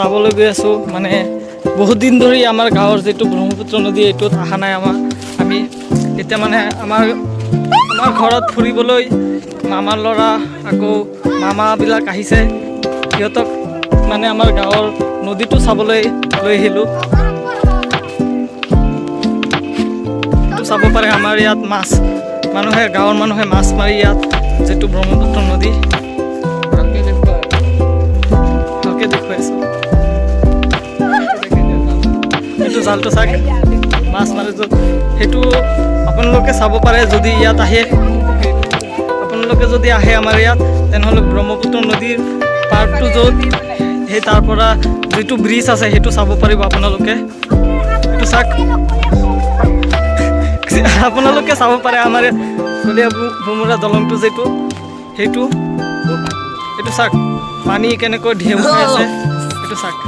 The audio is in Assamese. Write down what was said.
চাবলৈ গৈ আছোঁ মানে বহুত দিন ধৰি আমাৰ গাঁৱৰ যিটো ব্ৰহ্মপুত্ৰ নদী এইটোত অহা নাই আমি এতিয়া মানে আমাৰ ঘৰত ফুৰিবলৈ মামাৰ ল'ৰা আকৌ মামাবিলাক আহিছে সিহঁতক মানে আমাৰ গাঁৱৰ নদীটো চাবলৈ লৈ আহিলোঁ চাব পাৰে আমাৰ ইয়াত মাছ গাঁৱৰ মানুহে মাছ মাৰি ইয়াত যিটো ব্ৰহ্মপুত্ৰ নদী ভালকৈ দেখুৱাই আছোঁ এইটো জালটো চাওক মাছ মাৰে য'ত সেইটো আপোনালোকে চাব পাৰে যদি ইয়াত আহে আপোনালোকে যদি আহে আমাৰ ইয়াত তেনেহ'লে ব্ৰহ্মপুত্ৰ নদীৰ পাৰটো য'ত সেই তাৰ পৰা যিটো ব্ৰিজ আছে সেইটো চাব পাৰিব আপোনালোকে এইটো চাওক আপোনালোকে চাব পাৰে আমাৰ কলীয়া ভোমোৰা দলংটো যিটো সেইটো চাওক পানী কেনেকৈ ঢেউ খাই আছে এইটো চাওক